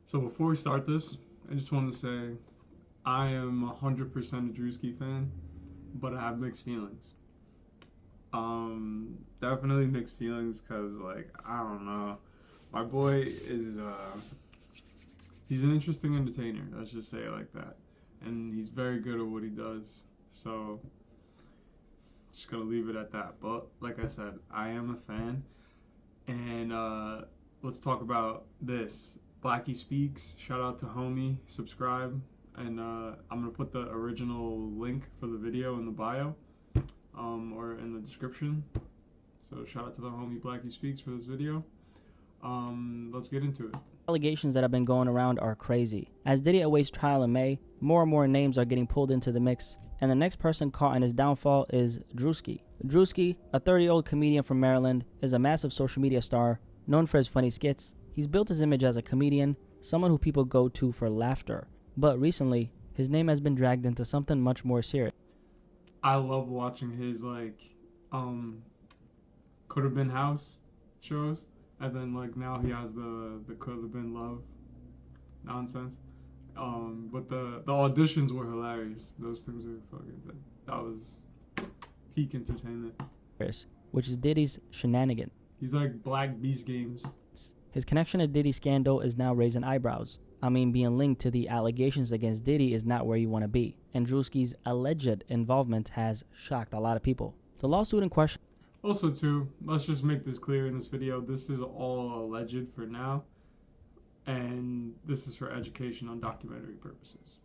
So before we start this, I just want to say I am 100% a Druski fan, but I have mixed feelings. Definitely mixed feelings because, like, I don't know. My boy is, he's an interesting entertainer, let's just say it like that. And he's very good at what he does. So, just gonna leave it at that. But, like I said, I am a fan. And, let's talk about this. Blackie Speaks. Shout out to Homie. Subscribe. And I'm going to put the original link for the video in the bio or in the description. So shout out to the homie Blackie Speaks for this video. Let's get into it. Allegations that have been going around are crazy. As Diddy awaits trial in May, more and more names are getting pulled into the mix. And the next person caught in his downfall is Druski. Druski, a 30-year-old comedian from Maryland, is a massive social media star known for his funny skits. He's built his image as a comedian, someone who people go to for laughter. But recently, his name has been dragged into something much more serious. I love watching his could have been house shows, and then now he has the could have been love nonsense. But the auditions were hilarious. Those things were fucking. That was peak entertainment. Which is Diddy's shenanigan. He's like Black Beast Games. His connection to Diddy's scandal is now raising eyebrows. I mean, being linked to the allegations against Diddy is not where you want to be, and Druski's alleged involvement has shocked a lot of people. The lawsuit in question. Also, too, let's just make this clear in this video. This is all alleged for now, and this is for education on documentary purposes.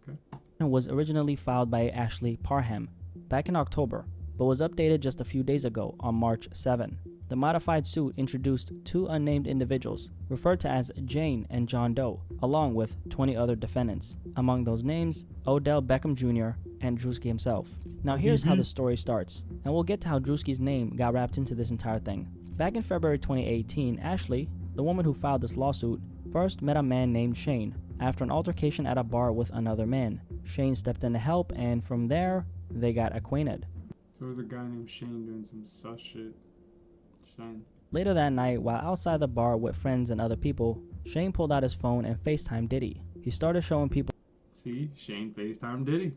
Okay. Was originally filed by Ashley Parham back in October, but was updated just a few days ago on March 7. The modified suit introduced two unnamed individuals, referred to as Jane and John Doe, along with 20 other defendants. Among those names, Odell Beckham Jr. and Druski himself. Now here's how the story starts, and we'll get to how Druski's name got wrapped into this entire thing. Back in February 2018, Ashley, the woman who filed this lawsuit, first met a man named Shane after an altercation at a bar with another man. Shane stepped in to help, and from there, they got acquainted. So there was a guy named Shane doing some sus shit. Shane. Later that night, while outside the bar with friends and other people, Shane pulled out his phone and FaceTimed Diddy. He started showing people See, Shane FaceTimed Diddy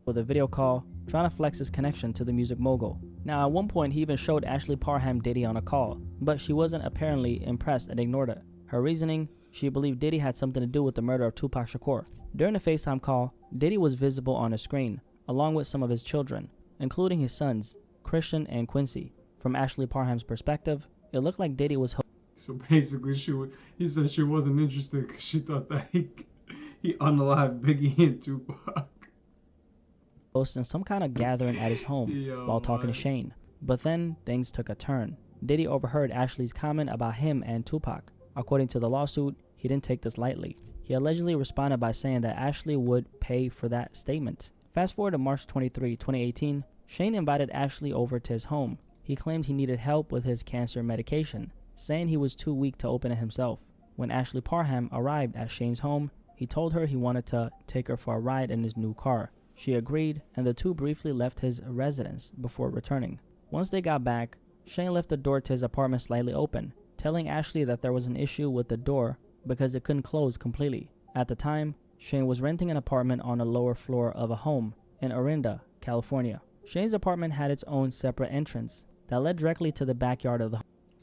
with a video call, trying to flex his connection to the music mogul. Now, at one point, he even showed Ashley Parham Diddy on a call, but she wasn't apparently impressed and ignored it. Her reasoning, she believed Diddy had something to do with the murder of Tupac Shakur. During the FaceTime call, Diddy was visible on a screen, along with some of his children, including his sons, Christian and Quincy. From Ashley Parham's perspective, it looked like Diddy was So basically, he said she wasn't interested because she thought that he unalived Biggie and Tupac. hosting some kind of gathering at his home while talking to Shane. But then things took a turn. Diddy overheard Ashley's comment about him and Tupac. According to the lawsuit, he didn't take this lightly. He allegedly responded by saying that Ashley would pay for that statement. Fast forward to March 23, 2018, Shane invited Ashley over to his home. He claimed he needed help with his cancer medication, saying he was too weak to open it himself. When Ashley Parham arrived at Shane's home, he told her he wanted to take her for a ride in his new car. She agreed, and the two briefly left his residence before returning. Once they got back, Shane left the door to his apartment slightly open, telling Ashley that there was an issue with the door because it couldn't close completely. At the time, Shane was renting an apartment on the lower floor of a home in Orinda, California. Shane's apartment had its own separate entrance that led directly to the backyard of the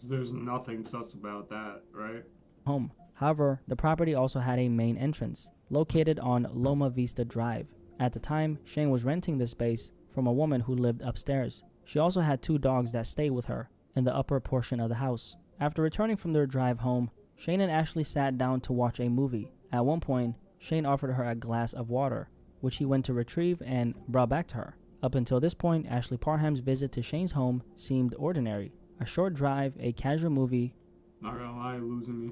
There's nothing sus about that, right? home. However, the property also had a main entrance, located on Loma Vista Drive. At the time, Shane was renting this space from a woman who lived upstairs. She also had two dogs that stayed with her in the upper portion of the house. After returning from their drive home, Shane and Ashley sat down to watch a movie. At one point, Shane offered her a glass of water, which he went to retrieve and brought back to her. Up until this point, Ashley Parham's visit to Shane's home seemed ordinary. A short drive, a casual movie. Not gonna lie, losing me.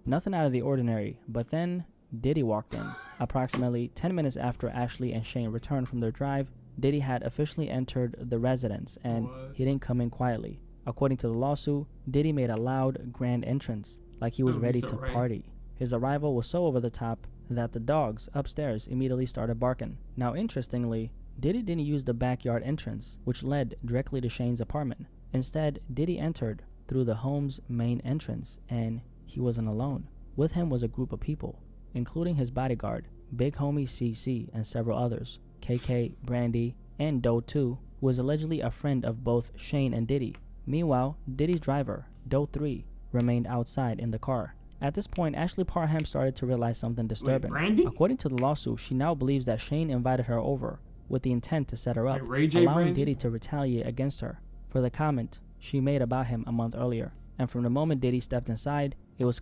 Nothing out of the ordinary. But then, Diddy walked in. Approximately 10 minutes after Ashley and Shane returned from their drive, Diddy had officially entered the residence, and he didn't come in quietly. According to the lawsuit, Diddy made a loud, grand entrance, like he was ready to party. His arrival was so over the top that the dogs upstairs immediately started barking. Now, interestingly, Diddy didn't use the backyard entrance, which led directly to Shane's apartment. Instead, Diddy entered through the home's main entrance, and he wasn't alone. With him was a group of people, including his bodyguard, Big Homie CC, and several others. KK, Brandy, and Doe 2, who was allegedly a friend of both Shane and Diddy. Meanwhile, Diddy's driver, Doe 3, remained outside in the car. At this point, Ashley Parham started to realize something disturbing. According to the lawsuit, she now believes that Shane invited her over with the intent to set her up, allowing Diddy to retaliate against her for the comment she made about him a month earlier. And from the moment Diddy stepped inside, it was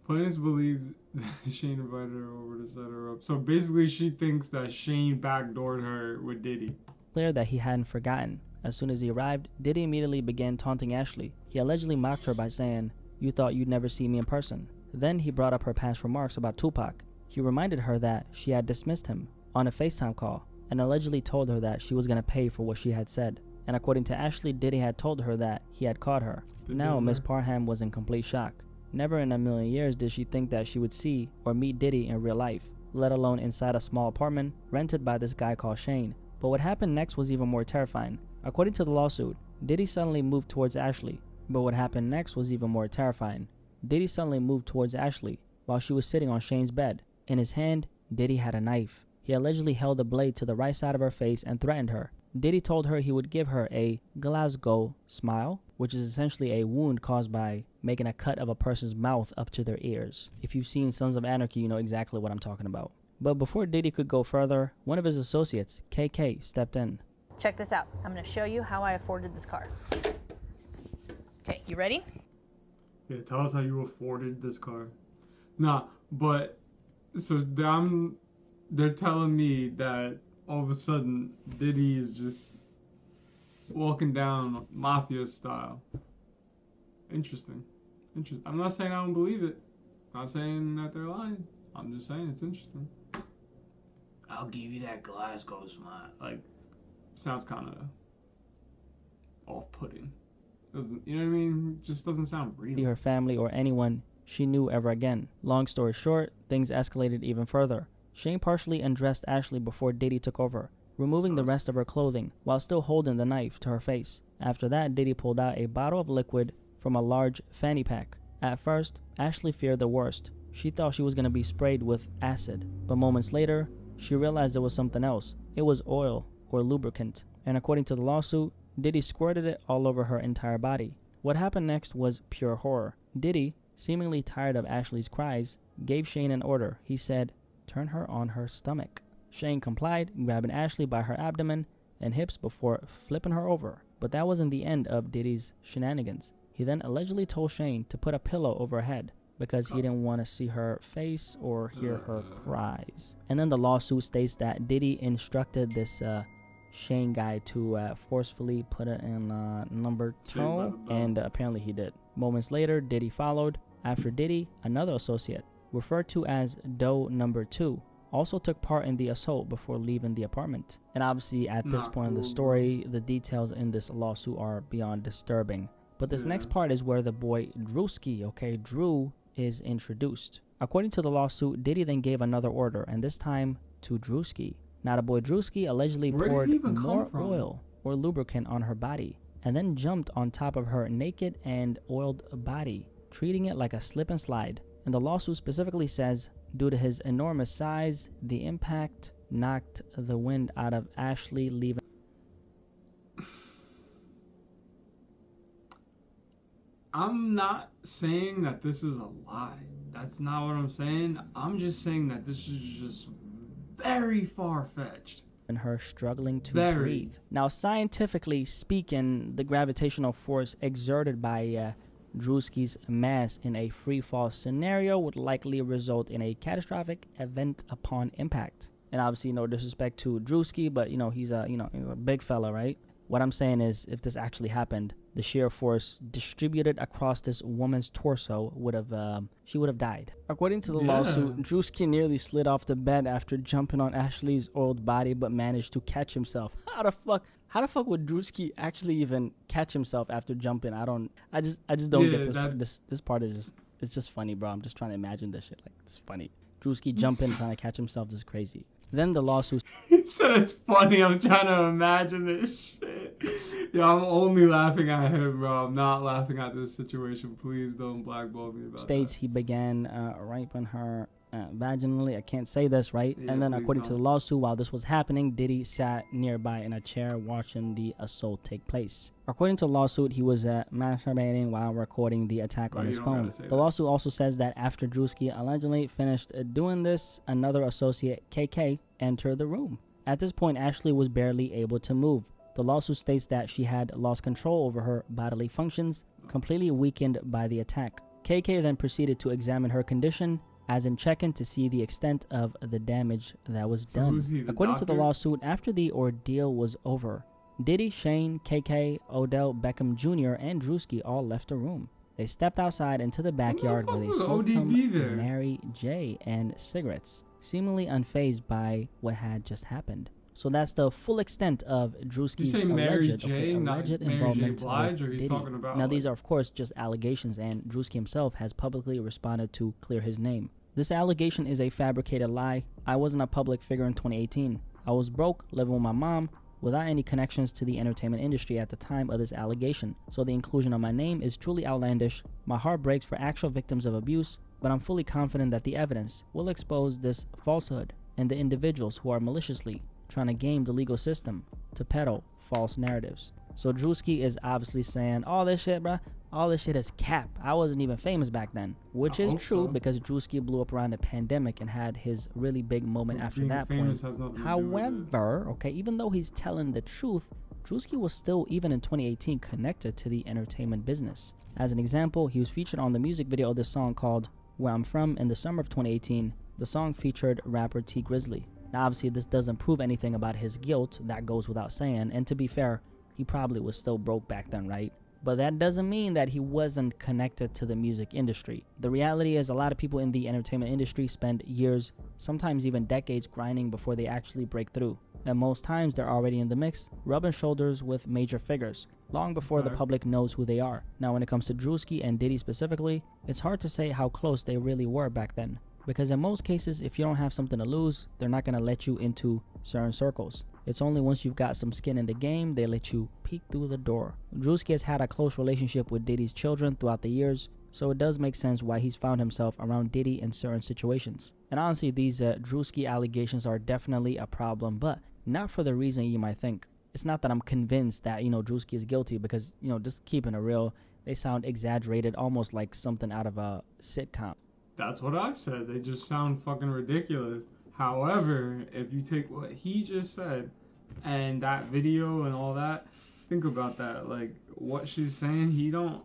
Plaintiff believes that Shane invited her over to set her up. So basically, she thinks that Shane backdoored her with Diddy. Clear that he hadn't forgotten. As soon as he arrived, Diddy immediately began taunting Ashley. He allegedly mocked her by saying, "You thought you'd never see me in person." Then he brought up her past remarks about Tupac. He reminded her that she had dismissed him on a FaceTime call and allegedly told her that she was going to pay for what she had said. And according to Ashley, Diddy had told her that he had caught her. Now, Miss Parham was in complete shock. Never in a million years did she think that she would see or meet Diddy in real life, let alone inside a small apartment rented by this guy called Shane. But what happened next was even more terrifying. According to the lawsuit, Diddy suddenly moved towards Ashley. But what happened next was even more terrifying. Diddy suddenly moved towards Ashley while she was sitting on Shane's bed. In his hand, Diddy had a knife. He allegedly held the blade to the right side of her face and threatened her. Diddy told her he would give her a Glasgow smile, which is essentially a wound caused by making a cut of a person's mouth up to their ears. If you've seen Sons of Anarchy, you know exactly what I'm talking about. But before Diddy could go further, one of his associates, KK, stepped in. Check this out. I'm going to show you how I afforded this car. Okay, you ready? Yeah, tell us how you afforded this car. Nah, but so they're telling me that all of a sudden Diddy is just walking down mafia style. Interesting. I'm not saying I don't believe it. I'm not saying that they're lying. I'm just saying it's interesting. I'll give you that Glasgow smile. Like, sounds kind of off-putting. Doesn't, you know what I mean? Just doesn't sound real. Her family or anyone she knew ever again. Long story short, things escalated even further. Shane partially undressed Ashley before Diddy took over, removing the rest of her clothing while still holding the knife to her face. After that, Diddy pulled out a bottle of liquid from a large fanny pack. At first, Ashley feared the worst. She thought she was going to be sprayed with acid, but moments later, she realized it was something else. It was oil or lubricant, and according to the lawsuit, Diddy squirted it all over her entire body. What happened next was pure horror. Diddy, seemingly tired of Ashley's cries, gave Shane an order. He said, "Turn her on her stomach." Shane complied, grabbing Ashley by her abdomen and hips before flipping her over. But that wasn't the end of Diddy's shenanigans. He then allegedly told Shane to put a pillow over her head because he didn't want to see her face or hear her cries. And then the lawsuit states that Diddy instructed this Shane guy to forcefully put it in number 2, and apparently he did. Moments later, Diddy followed. After Diddy, another associate, referred to as Doe number 2, also took part in the assault before leaving the apartment. And obviously at this point in the story, the details in this lawsuit are beyond disturbing. But this next part is where the boy Druski, Drew, is introduced. According to the lawsuit, Diddy then gave another order, and this time to Druski. Now the boy Druski allegedly poured more oil or lubricant on her body, and then jumped on top of her naked and oiled body, treating it like a slip and slide. And the lawsuit specifically says, due to his enormous size, the impact knocked the wind out of Ashley, leaving. I'm not saying that this is a lie. That's not what I'm saying. I'm just saying that this is just very far-fetched. And her struggling to breathe. Now, scientifically speaking, the gravitational force exerted by Druski's mass in a free fall scenario would likely result in a catastrophic event upon impact. And obviously, no disrespect to Druski, but he's a big fella, right? What I'm saying is, if this actually happened, the sheer force distributed across this woman's torso would have, she would have died. According to the lawsuit, Druski nearly slid off the bed after jumping on Ashley's oiled body, but managed to catch himself. How the fuck would Druski actually even catch himself after jumping? I just don't get this. This part is just funny, bro. I'm just trying to imagine this shit. Like, it's funny. Druski jumping, trying to catch himself. This is crazy. Then the lawsuit. He said it's funny. I'm trying to imagine this shit. Yeah, I'm only laughing at him, bro. I'm not laughing at this situation. Please don't blackball me about States that. he began raping her vaginally. I can't say this right. Yeah, And then, please according to don't. the lawsuit, while this was happening, Diddy sat nearby in a chair watching the assault take place. According to the lawsuit, he was masturbating while recording the attack Bro, on you his don't phone. gotta say The that. lawsuit also says that after Druski allegedly finished doing this, another associate, KK, entered the room. At this point, Ashley was barely able to move. The lawsuit states that she had lost control over her bodily functions, completely weakened by the attack. KK then proceeded to examine her condition, as in checking to see the extent of the damage that was So done. who's he, the According to the doctor? lawsuit, after the ordeal was over, Diddy, Shane, KK, Odell Beckham Jr., and Druski all left the room. They stepped outside into the backyard where they was smoked ODB there? some Mary J. and cigarettes, seemingly unfazed by what had just happened. So that's the full extent of Druski's say Mary alleged, J, not alleged Mary J. involvement Blige, with or he's Diddy. talking about, Now, like- these are, of course, just allegations, and Druski himself has publicly responded to clear his name. This allegation is a fabricated lie. I wasn't a public figure in 2018. I was broke, living with my mom, without any connections to the entertainment industry at the time of this allegation. So the inclusion of my name is truly outlandish. My heart breaks for actual victims of abuse, but I'm fully confident that the evidence will expose this falsehood and the individuals who are maliciously trying to game the legal system to peddle false narratives. So Druski is obviously saying, all this shit, bruh, all this shit is cap. I wasn't even famous back then, which I is hope true so. because Druski blew up around the pandemic and had his really big moment after Being that famous point. has nothing to do with it. However, okay, even though he's telling the truth, Druski was still, even in 2018, connected to the entertainment business. As an example, he was featured on the music video of this song called Where I'm From in the summer of 2018. The song featured rapper T Grizzly. Now, obviously, this doesn't prove anything about his guilt. That goes without saying. And to be fair, he probably was still broke back then, right? But that doesn't mean that he wasn't connected to the music industry. The reality is a lot of people in the entertainment industry spend years, sometimes even decades, grinding before they actually break through. And most times they're already in the mix, rubbing shoulders with major figures, long before the public knows who they are. Now, when it comes to Druski and Diddy specifically, it's hard to say how close they really were back then. Because in most cases, if you don't have something to lose, they're not going to let you into certain circles. It's only once you've got some skin in the game, they let you peek through the door. Druski has had a close relationship with Diddy's children throughout the years, so it does make sense why he's found himself around Diddy in certain situations. And honestly, these Druski allegations are definitely a problem, but not for the reason you might think. It's not that I'm convinced that, Druski is guilty because, just keeping it real, they sound exaggerated, almost like something out of a sitcom. That's what I said. They just sound fucking ridiculous. However, if you take what he just said and that video and all that, think about that. Like, what she's saying, he don't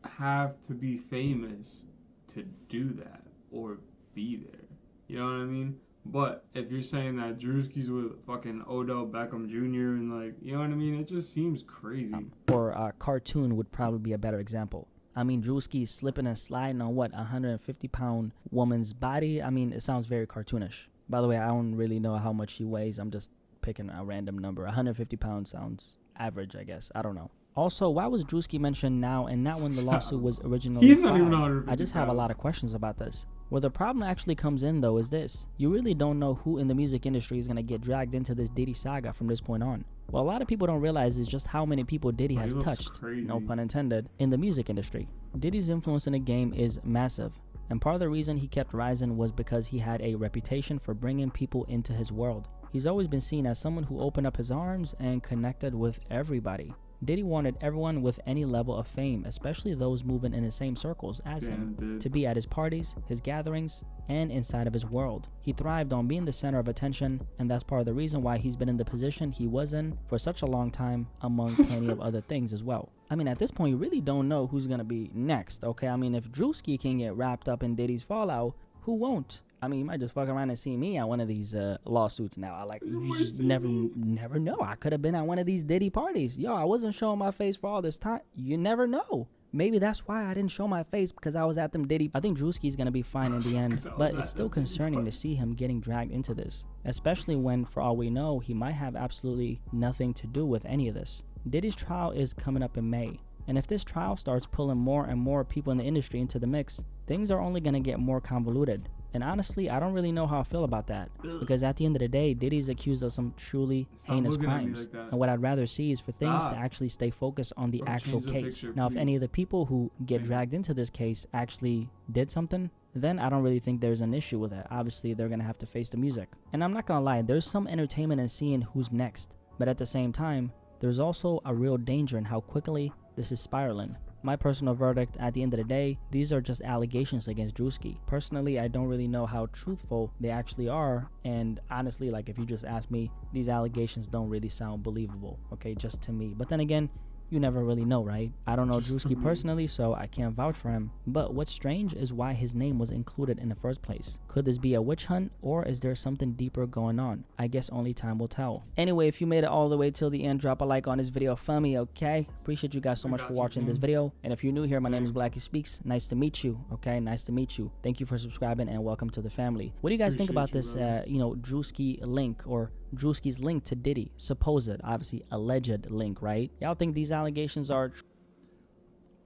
have to be famous to do that or be there. You know what I mean? But if you're saying that Druski's with fucking Odell Beckham Jr. and, like, you know what I mean? It just seems crazy. Or a cartoon would probably be a better example. I mean, Druski slipping and sliding on what, 150-pound woman's body? I mean, it sounds very cartoonish. By the way, I don't really know how much she weighs. I'm just picking a random number. 150 pounds sounds average, I guess. I don't know. Also, why was Druski mentioned now and not when the lawsuit was originally He's not filed? even 150 I just have a lot pounds. of questions about this. Where the problem actually comes in, though, is this. You really don't know who in the music industry is going to get dragged into this Diddy saga from this point on. What a lot of people don't realize is just how many people Diddy He has looks touched, crazy. no pun intended, in the music industry. Diddy's influence in the game is massive. And part of the reason he kept rising was because he had a reputation for bringing people into his world. He's always been seen as someone who opened up his arms and connected with everybody. Diddy wanted everyone with any level of fame, especially those moving in the same circles as him, to be at his parties, his gatherings, and inside of his world. He thrived on being the center of attention, and that's part of the reason why he's been in the position he was in for such a long time, among plenty of other things as well. I mean, at this point, you really don't know who's gonna be next, okay? I mean, if Druski can get wrapped up in Diddy's fallout, who won't? I mean, you might just fuck around and see me at one of these lawsuits now. You just never know. I could have been at one of these Diddy parties. Yo, I wasn't showing my face for all this time. You never know. Maybe that's why I didn't show my face, because I was at them Diddy. I think Druski's going to be fine in the end, but it's still concerning to see him getting dragged into this, especially when, for all we know, he might have absolutely nothing to do with any of this. Diddy's trial is coming up in May. And if this trial starts pulling more and more people in the industry into the mix, things are only going to get more convoluted. And honestly, I don't really know how I feel about that. Because at the end of the day, Diddy's accused of some truly heinous crimes. Like and what I'd rather see is for things to actually stay focused on the actual case. Now, if any of the people who get dragged into this case actually did something, then I don't really think there's an issue with it. Obviously, they're going to have to face the music. And I'm not going to lie, there's some entertainment in seeing who's next. But at the same time, there's also a real danger in how quickly this is spiraling. My personal verdict, at the end of the day, these are just allegations against Druski. Personally, I don't really know how truthful they actually are, and honestly, like, if you just ask me, these allegations don't really sound believable, okay, just to me. But then again, you never really know, right? I don't know Druski personally, so I can't vouch for him. But what's strange is why his name was included in the first place. Could this be a witch hunt, or is there something deeper going on? I guess only time will tell. Anyway, if you made it all the way till the end, drop a like on this video for me, okay? Appreciate you guys so much for watching this video. And if you're new here, my name is Blackie Speaks. Nice to meet you, okay? Nice to meet you. Thank you for subscribing, and welcome to the family. What do you guys think about this, Druski link, or Druski's link to Diddy? Supposed, obviously alleged link, right? Y'all think these allegations are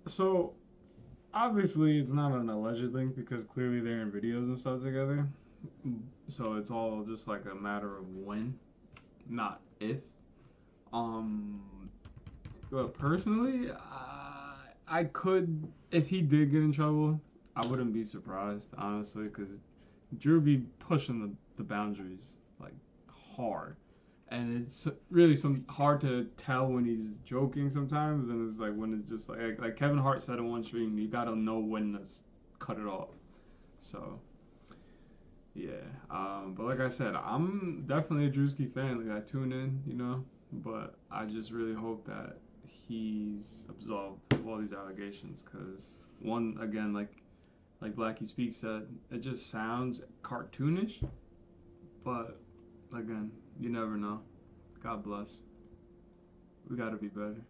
So obviously it's not an alleged link because clearly they're in videos and stuff together, so it's all just like a matter of when, not if. But personally, I could, if he did get in trouble, I wouldn't be surprised, honestly, because Drew be pushing the boundaries like hard, and it's really hard to tell when he's joking sometimes, and it's like when it's just like Kevin Hart said in one stream, you gotta know when to cut it off. So yeah, but like I said, I'm definitely a Druski fan. Like, I tune in, but I just really hope that he's absolved of all these allegations, because one, again, like Blackie Speaks said, it just sounds cartoonish, but again, you never know. God bless. We gotta be better.